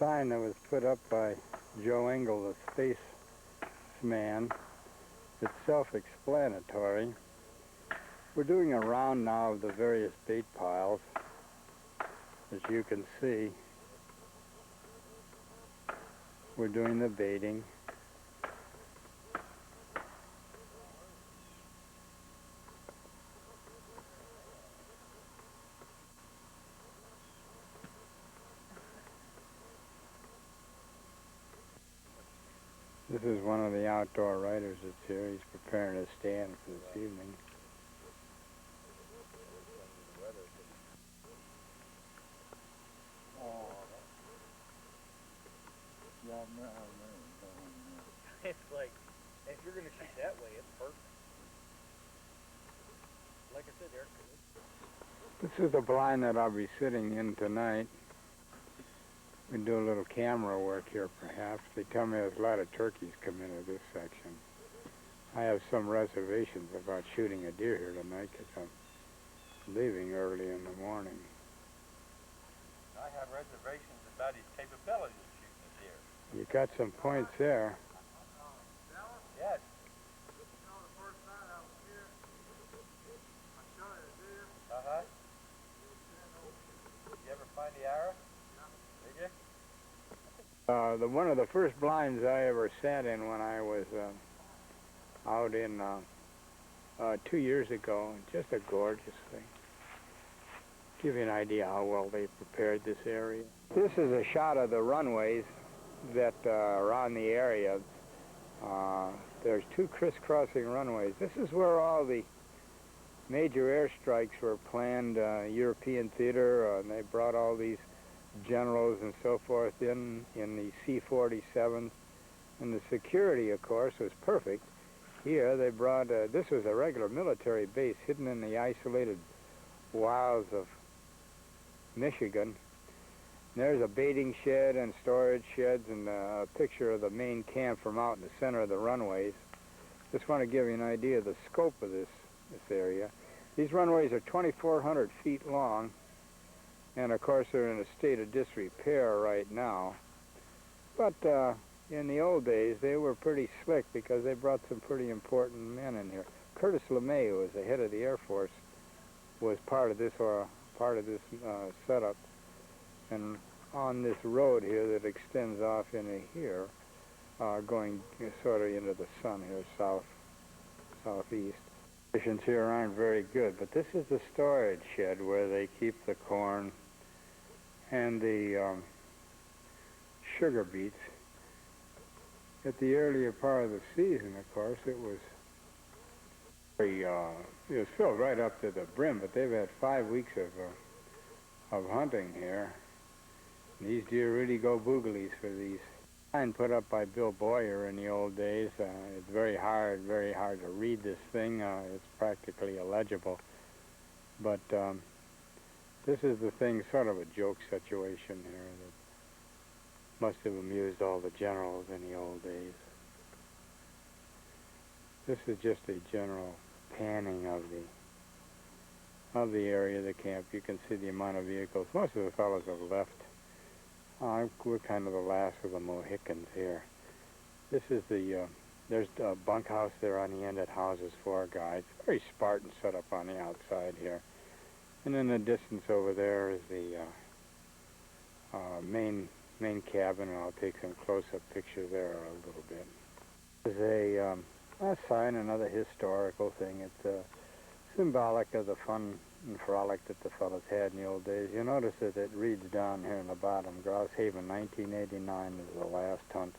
sign that was put up by Joe Engel, the spaceman. It's self-explanatory. We're doing a round now of the various bait piles. As you can see, we're doing the baiting. This is one of the outdoor writers that's here. He's preparing his stand for this evening. It's like, if you're going to shoot that way, it's perfect. Like I said, Eric. This is the blind that I'll be sitting in tonight. We do a little camera work here, perhaps. They tell me there's a lot of turkeys come into this section. I have some reservations about shooting a deer here tonight because I'm leaving early in the morning. I have reservations about his capabilities of shooting a deer. You got some points there. Yes. The first night I was here, I shot a deer. Uh-huh. Did you ever find the arrow? Did you? One of the first blinds I ever sat in when I was out in 2 years ago. Just a gorgeous thing. Give you an idea how well they prepared this area. This is a shot of the runways that are on the area. There's 2 crisscrossing runways. This is where all the major airstrikes were planned, European theater, and they brought all these generals and so forth in the C-47s. And the security, of course, was perfect. Here they brought, this was a regular military base hidden in the isolated wilds of Michigan. There's a baiting shed and storage sheds and a picture of the main camp from out in the center of the runways. Just want to give you an idea of the scope of this area. These runways are 2,400 feet long, and of course they're in a state of disrepair right now. But in the old days they were pretty slick because they brought some pretty important men in here. Curtis LeMay, who was the head of the Air Force, was part of this setup. And on this road here that extends off into here, going sort of into the sun here, southeast. Conditions here aren't very good, but this is the storage shed where they keep the corn and the sugar beets. At the earlier part of the season, of course, it was filled right up to the brim, but they've had 5 weeks of hunting here. These deer really go booglies for these. Sign put up by Bill Boyer in the old days. It's very hard to read this thing. It's practically illegible. But this is the thing, sort of a joke situation here that must have amused all the generals in the old days. This is just a general panning of the area of the camp. You can see the amount of vehicles. Most of the fellows have left. We're kind of the last of the Mohicans here. This is there's a bunkhouse there on the end that houses 4 guys. Very Spartan setup on the outside here. And in the distance over there is the main cabin, and I'll take some close-up pictures there a little bit. This is a sign, another historical thing. It's symbolic of the fun and frolic that the fellows had in the old days. You notice that it reads down here in the bottom, Grousehaven, 1989 is the last hunt.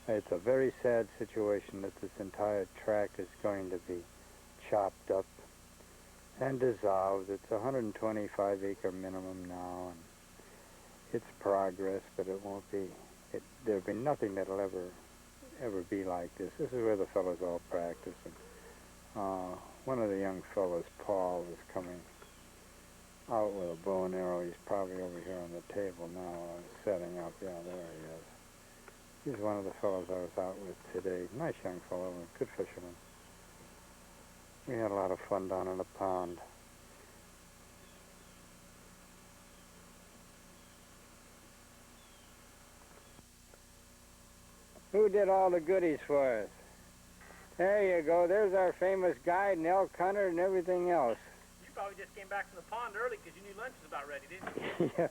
It's a very sad situation that this entire tract is going to be chopped up and dissolved. It's a 125-acre minimum now, and it's progress, but it won't be. There'll be nothing that'll ever be like this. This is where the fellows all practice. And, one of the young fellows, Paul, is coming out with a bow and arrow. He's probably over here on the table now, setting up. Yeah, there he is. He's one of the fellows I was out with today. Nice young fellow, a good fisherman. We had a lot of fun down in the pond. Who did all the goodies for us? There you go. There's our famous guide and elk hunter and everything else. You probably just came back from the pond early because you knew lunch was about ready, didn't you? Yeah,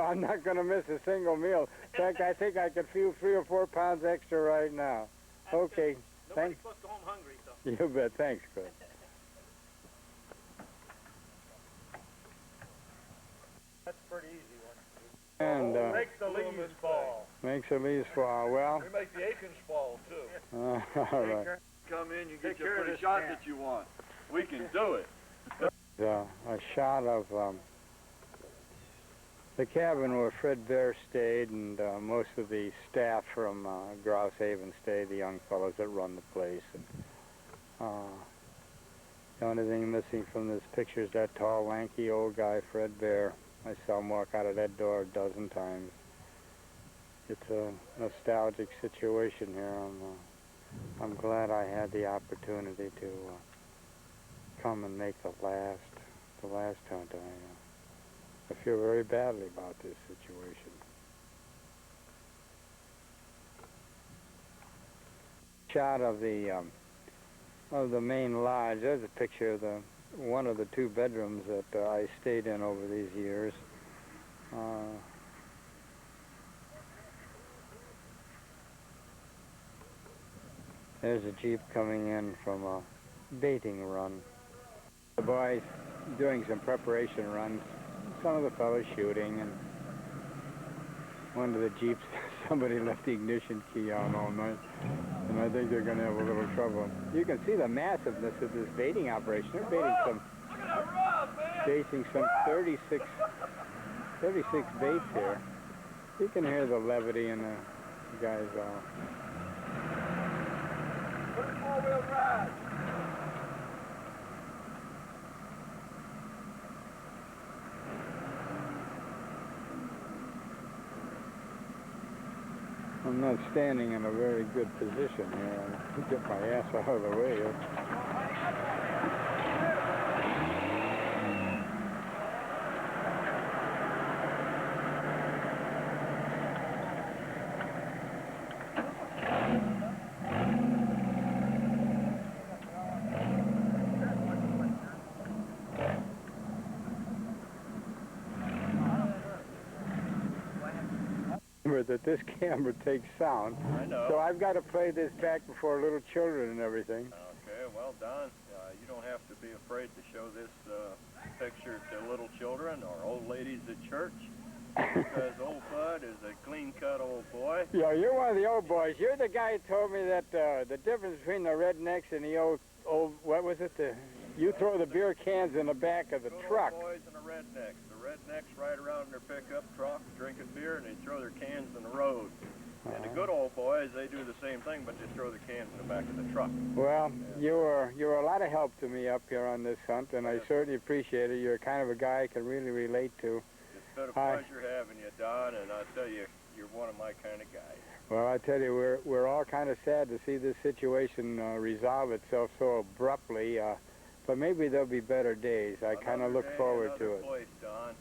I'm not going to miss a single meal. In fact, I think I could feel 3 or 4 pounds extra right now. That's Okay, good. Nobody's thanks. supposed to go home hungry, so. You bet. Thanks, Chris. That's a pretty easy one. And Makes the leaves fall. makes the leaves fall. Well, We make the acorns fall, too. all right. Come in, you Take get your care of pretty this shot cat. that you want. We can do it. A shot of the cabin where Fred Bear stayed, and most of the staff from Grousehaven stayed, the young fellows that run the place. And, the only thing missing from this picture is that tall, lanky old guy, Fred Bear. I saw him walk out of that door a dozen times. It's a nostalgic situation here. I'm glad I had the opportunity to come and make the last hunt. I feel very badly about this situation. Shot of the main lodge. There's a picture of one of the 2 bedrooms that I stayed in over these years. There's a Jeep coming in from a baiting run. The boys doing some preparation runs. Some of the fellows shooting, and one of the Jeeps, somebody left the ignition key on all night, and I think they're going to have a little trouble. You can see the massiveness of this baiting operation. They're baiting some 36 baits here. You can hear the levity in the guys' Put it 4-wheel drive. I'm not standing in a very good position here. I'll get my ass out of the way here. That this camera takes sound. I know. So I've got to play this back before little children and everything. Okay, well, Don, you don't have to be afraid to show this picture to little children or old ladies at church, because old Bud is a clean-cut old boy. Yeah, you're one of the old boys. You're the guy who told me that the difference between the rednecks and the old what was it? You throw the beer cans in the back of the Good truck. old boys and the rednecks. The rednecks ride around in their pickup truck drinking beer, and they throw their cans in the road. And the good old boys, they do the same thing, but they throw the cans in the back of the truck. Well, you were a lot of help to me up here on this hunt, and I certainly appreciate it. You're kind of a guy I can really relate to. It's been a pleasure having you, Don, and I tell you, you're one of my kind of guys. Well, I tell you, we're all kind of sad to see this situation resolve itself so abruptly, but maybe there'll be better days. I kind of look forward to it. Place, Don.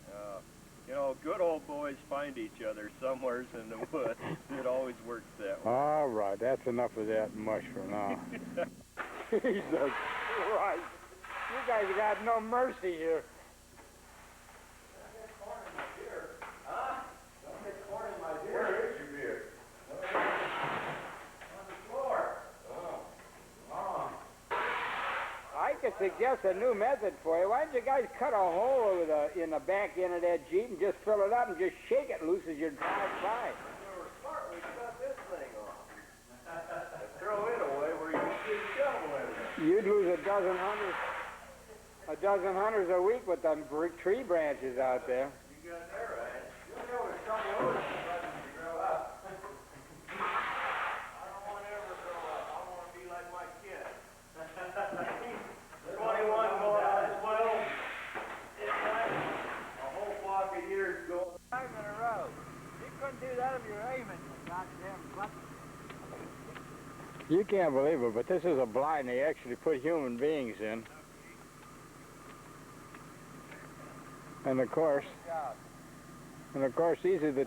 You know, good old boys find each other somewheres in the woods. It always works that way. All right, that's enough of that mush for now. Jesus Christ. You guys got no mercy here. I could suggest a new method for you. Why don't you guys cut a hole over in the back end of that Jeep and just fill it up and just shake it loose as you drive by? Throw it away where you can see the shovel in it. You'd lose a dozen hunters a week with them tree branches out there. You got that right. You'll be able to show me over some buttons when you grow up. I don't want to ever grow up. I want to be like my kid. 21 going on 12. It's like a whole flock of years going. 5 in a row. You couldn't do that if you're aiming, you goddamn button. You can't believe it, but this is a blind they actually put human beings in. And of course, these are the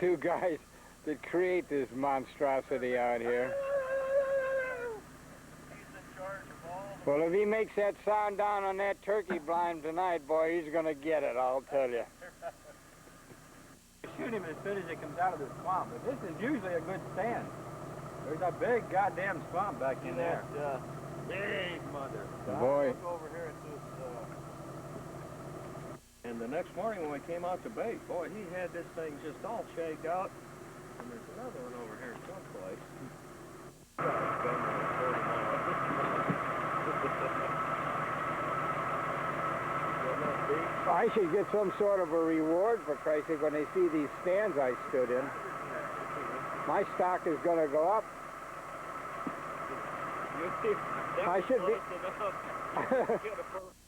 two guys that create this monstrosity out here. He's in charge of all. Well, if he makes that sound down on that turkey blind tonight, boy, he's gonna get it, I'll tell you. Shoot him as soon as he comes out of the swamp, but this is usually a good stand. There's a big goddamn swamp back in there. Big mother. Boy. Look over here at this, And the next morning when we came out to bait, boy, he had this thing just all shaked out. And there's another one over here someplace. I should get some sort of a reward, for Christ's sake, when they see these stands I stood in. My stock is gonna go up. I should be...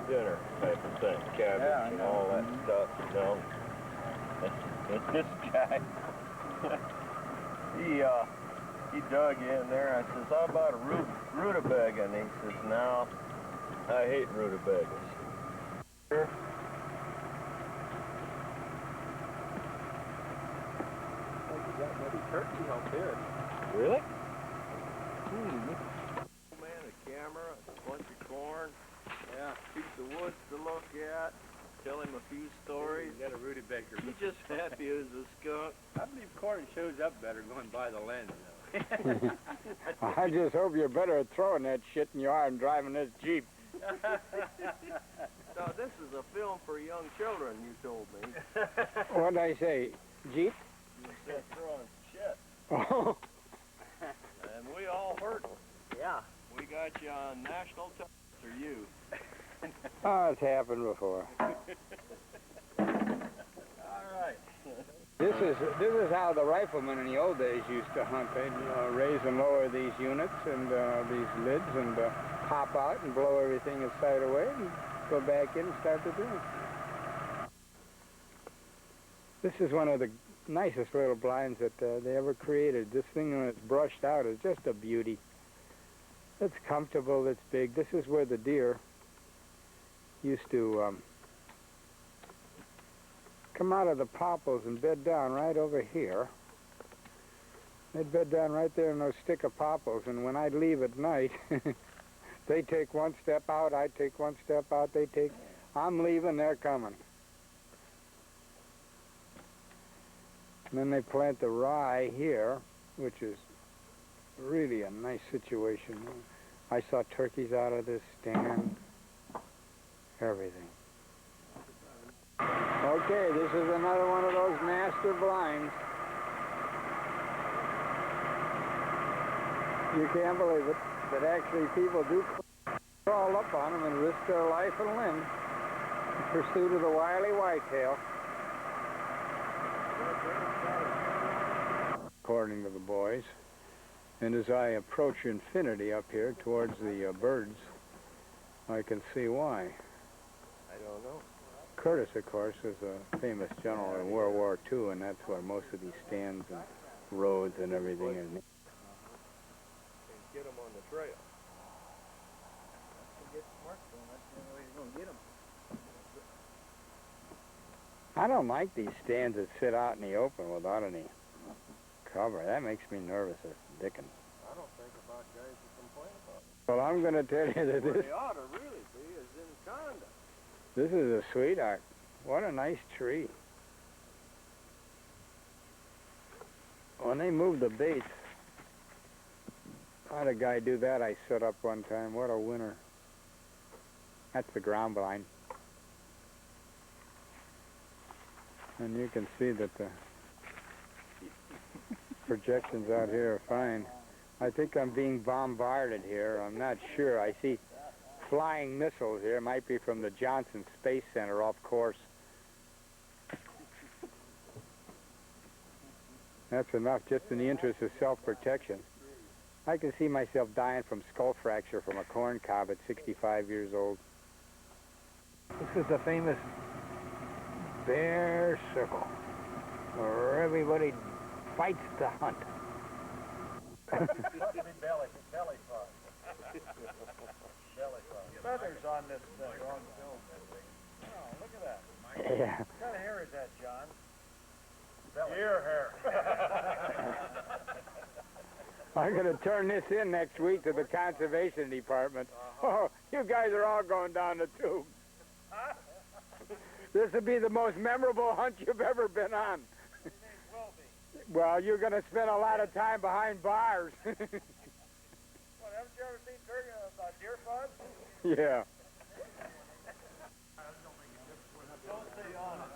dinner type of thing, cabbage and all that stuff, you know. And this guy, he dug in there. I says, how about a rutabaga? And he says, no, I hate rutabagas. Here. Turkey up here. Really? Man, a camera, a bunch of corn, piece of wood to look at, tell him a few stories. You got a rutabaga. He's just happy as a skunk. I believe corn shows up better going by the lens, though. I just hope you're better at throwing that shit than you are in driving this Jeep. So this is a film for young children, you told me. What'd I say? Jeep? You said throwing shit. Oh. And we all heard. Yeah. We got you on national television, or you. Oh, it's happened before. All right. This is how the riflemen in the old days used to hunt. They'd raise and lower these units and these lids and pop out and blow everything aside away and go back in and start to do it. This is one of the nicest little blinds that they ever created. This thing, when it's brushed out, is just a beauty. It's comfortable, it's big. This is where the deer used to come out of the popples and bed down right over here. They'd bed down right there in those stick of popples, and when I'd leave at night, they'd take one step out, I'd take one step out, I'm leaving, they're coming. And then they plant the rye here, which is really a nice situation. I saw turkeys out of this stand, everything. Okay, this is another one of those master blinds. You can't believe it, but actually people do crawl up on them and risk their life and limb in pursuit of the wily whitetail. According to the boys. And as I approach infinity up here towards the birds, I can see why. I don't know. Curtis, of course, is a famous general in World War II, and that's where most of these stands and roads and everything are. And get them on the trail. I don't like these stands that sit out in the open without any cover. That makes me nervous as dickens. I don't think about guys who complain about it. Well, I'm going to tell you that Where this they ought to really be is in conduct. this is a sweetheart. What a nice tree. When they move the baits, I had a guy do that I set up one time. What a winner. That's the ground blind. And you can see that the projections out here are fine. I think I'm being bombarded here. I'm not sure. I see flying missiles here. Might be from the Johnson Space Center off course. That's enough just in the interest of self-protection. I can see myself dying from skull fracture from a corn cob at 65 years old. This is the famous Bear Circle, where everybody fights to hunt. Belly fun. Feathers on this thing. Oh, look at that. Yeah. What kind of hair is that, John? Ear hair. I'm going to turn this in next week to the conservation department. Oh, you guys are all going down the tube. This will be the most memorable hunt you've ever been on. Well, you're going to spend a lot of time behind bars. What, haven't you ever seen deer fun? Yeah. Don't stay on it.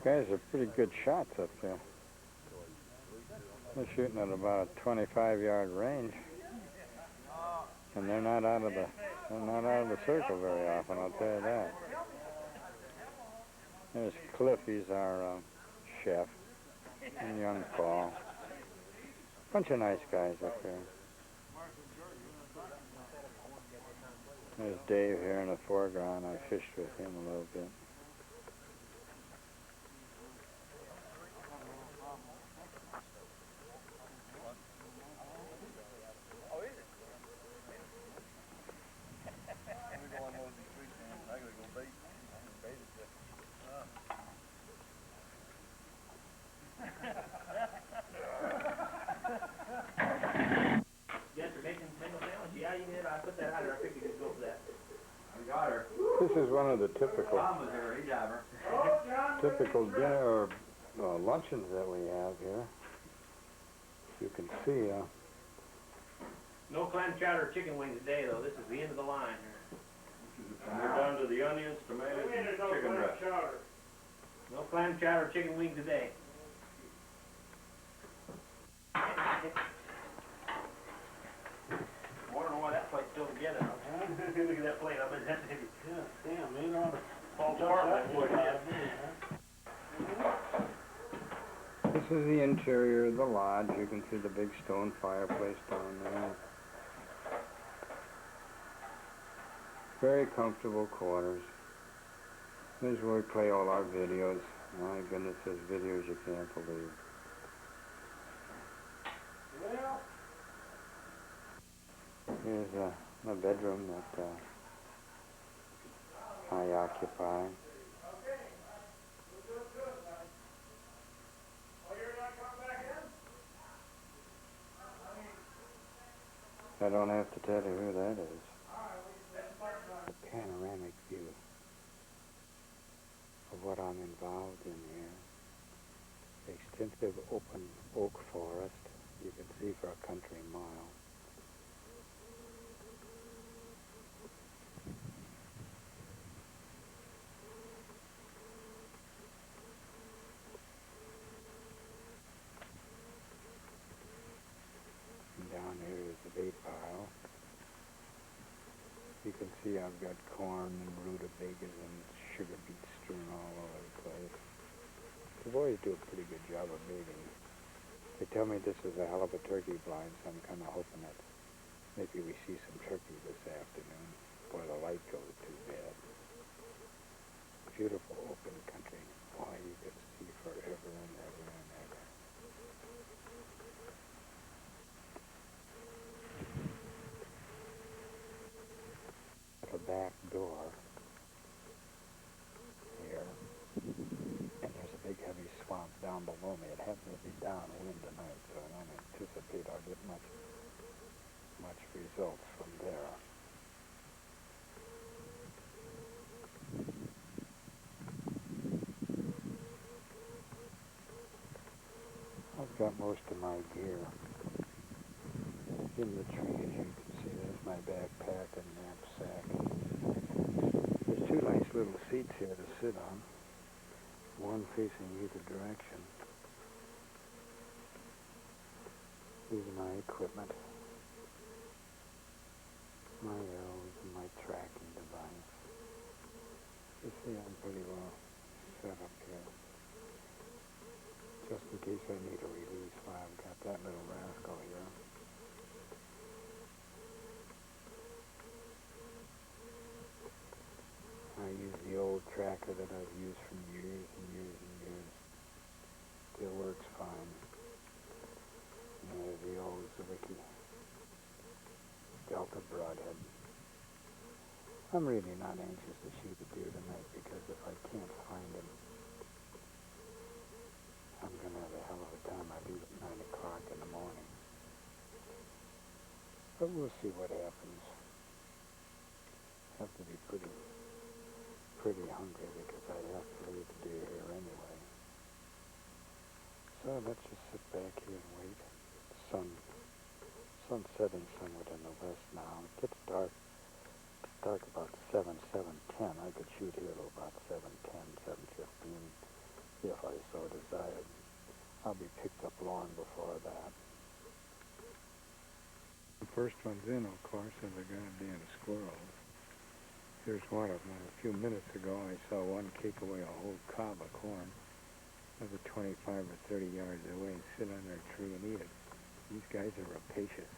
Guys are pretty good shots up there. They're shooting at about a 25-yard range, and they're not out of the circle very often. I'll tell you that. There's Cliff, he's our chef, and young Paul. Bunch of nice guys up there. There's Dave here in the foreground. I fished with him a little bit. This is one of the typical dinner or luncheons that we have here. You can see. No clam chowder or chicken wings today, though. This is the end of the line here. And we're down to the onions, tomatoes, and chicken breast. No clam chowder or chicken wings today. I wonder why that plate's still together. Look at that plate. I bet that's heavy. Yeah, damn, man, they're on the Falls apart like wood. This is the interior of the lodge. You can see the big stone fireplace down there. Very comfortable quarters. This is where we play all our videos. My goodness, there's videos you can't believe. Here's the bedroom that I occupy. I don't have to tell you who that is. A panoramic view of what I'm involved in here. Extensive open oak forest, you can see for a country mile. And down here is the bait pile. You can see I've got corn and rutabagas and sugar beets strewn all over the place. The boys do a pretty good job of baiting. They tell me this is a hell of a turkey blind, so I'm kind of hoping that maybe we see some turkey this afternoon before the light goes too bad. Beautiful open country. Boy, you can see forever and ever and ever. The back door here, and there's a big heavy swamp down below me. It happens to be downwind tonight, so I don't anticipate I'll get much results from there. I've got most of my gear in the trees. You can see there's my backpack and knapsack. There's two nice little seats here to sit on, one facing either direction. These are my equipment, my arrows and my tracking device. You see I'm pretty well set up here. Just in case I need a release, why I've got that little rascal here. belted broadhead. I'm really not anxious to shoot a deer tonight because if I can't find him, I'm going to have a hell of a time. I leave at 9 o'clock in the morning. But we'll see what happens. Have to be pretty hungry because I have to leave the deer here anyway. So let's just sit back here and wait. Sun's setting somewhat in the west now. It gets dark. It's dark about 7:10. I could shoot here till about 7:10, 7:15 if I so desired. I'll be picked up long before that. The first one's in, of course, are the goddamn squirrels. Here's one of them. A few minutes ago, I saw one kick away a whole cob of corn over 25 or 30 yards away and sit under a tree and eat it. These guys are rapacious.